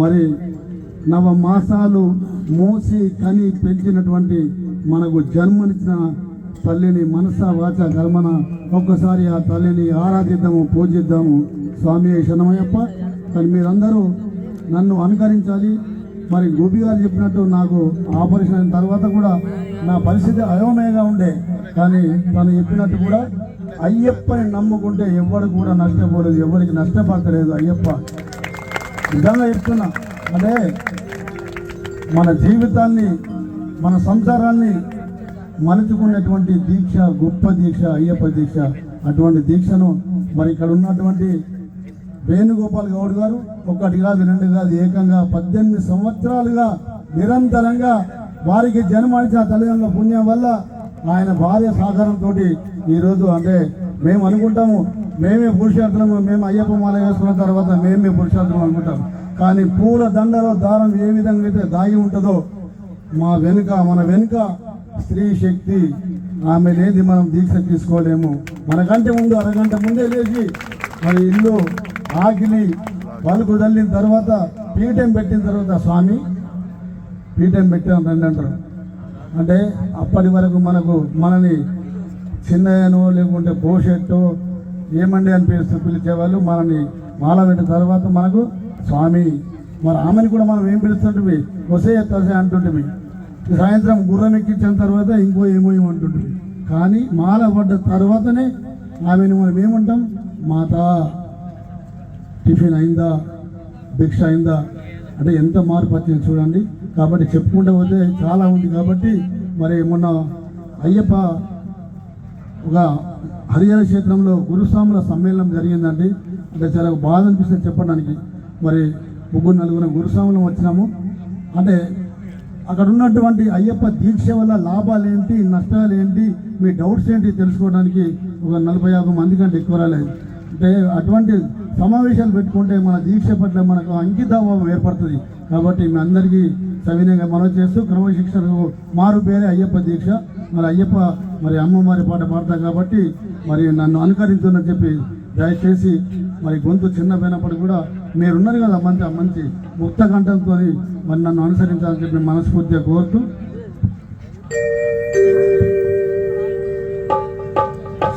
మరి నవమాసాలు మోసి కని పెంచినటువంటి మనకు జన్మనిచ్చిన తల్లిని మనస వాచ కర్మన ఒక్కసారి ఆ తల్లిని ఆరాధిద్దాము, పూజిద్దాము. స్వామి శరణమయ్యప్ప. కానీ మీరందరూ నన్ను అనుకరించాలి. మరి గోపి గారు చెప్పినట్టు నాకు ఆపరేషన్ అయిన తర్వాత కూడా నా పరిస్థితి అయోమయంగా ఉండే, కానీ తను చెప్పినట్టు కూడా అయ్యప్పని నమ్ముకుంటే ఎవరు కూడా నష్టపోలేదు, ఎవరికి నష్టపడతలేదు అయ్యప్ప. నిజంగా చెప్తున్నా. అంటే మన జీవితాన్ని, మన సంసారాన్ని మలుచుకున్నటువంటి దీక్ష, గొప్ప దీక్ష అయ్యప్ప దీక్ష. అటువంటి దీక్షను మరి ఇక్కడ ఉన్నటువంటి వేణుగోపాల్ గౌడ్ గారు ఒకటి కాదు, రెండు కాదు, ఏకంగా 18 సంవత్సరాలుగా నిరంతరంగా వారికి జన్మనిచ్చిన తల్లిదండ్రుల పుణ్యం వల్ల ఆయన భార్య సహకారంతో ఈరోజు, అంటే మేము అనుకుంటాము మేమే పురుషార్థులము, మేము అయ్యప్ప మాల వేసుకున్న తర్వాత మేమే పురుషార్థులం అనుకుంటాం. కానీ పూల దండలో దారం ఏ విధంగా అయితే దాగి ఉంటుందో మన వెనుక స్త్రీ శక్తి, ఆమె లేని మనం దీక్ష తీసుకోలేము. మనకంటే ముందు అరగంట ముందే లేచి మరి ఇల్లు ఆకిలి పలుకు తల్లిన తర్వాత పీఠం పెట్టిన తర్వాత స్వామి పీఠం పెట్టాం రండి అంటారు. అంటే అప్పటి వరకు మనని చిన్నయ్యనో లేకుంటే భోషెట్టో ఏమండి అని పిలిచేవాళ్ళు. మనని మాల పెట్టిన తర్వాత మనకు స్వామి, మరి ఆమెను కూడా మనం ఏం పిలుస్తుంటే వసే తసే అంటుంటే, సాయంత్రం గుర్రం ఎక్కించిన తర్వాత ఇంకో ఏమో అంటుంటుంది. కానీ మాల పడ్డ తర్వాతనే ఆమెను మనం ఏమంటాం, మాత టిఫిన్ అయిందా, భిక్ష అయిందా. అంటే ఎంత మార్పు వచ్చింది చూడండి. కాబట్టి చెప్పుకుంటూ పోతే చాలా ఉంది. కాబట్టి మరి మొన్న అయ్యప్ప ఒక హరిహర క్షేత్రంలో గురుస్వాముల సమ్మేళనం జరిగిందండి. అంటే చాలా బాధ అనిపిస్తుంది చెప్పడానికి. మరి 3-4 గురుస్వాములం వచ్చినాము. అంటే అక్కడ ఉన్నటువంటి అయ్యప్ప దీక్ష వల్ల లాభాలు ఏంటి, నష్టాలు ఏంటి, మీ డౌట్స్ ఏంటి తెలుసుకోవడానికి ఒక 40-50 మంది కంటే ఎక్కువ రాలేదు. అంటే అటువంటి సమావేశాలు పెట్టుకుంటే మన దీక్ష పట్ల మనకు అంకితభావం ఏర్పడుతుంది. కాబట్టి మీ అందరికీ సవినయంగా మనం చేస్తూ క్రమశిక్షణకు మారు పేరే అయ్యప్ప దీక్ష. మరి అయ్యప్ప మరి అమ్మవారి పాట పాడతాం కాబట్టి మరి నన్ను అనుకరించుదని చెప్పి దయచేసి మరి గొంతు చిన్నపోయినప్పుడు కూడా మీరున్నారు కదా మంచి ముక్త కంఠంతో మరి నన్ను అనుసరించాలని చెప్పి మనస్ఫూర్తిగా కోరుతూ,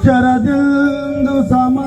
శరదిందు సమ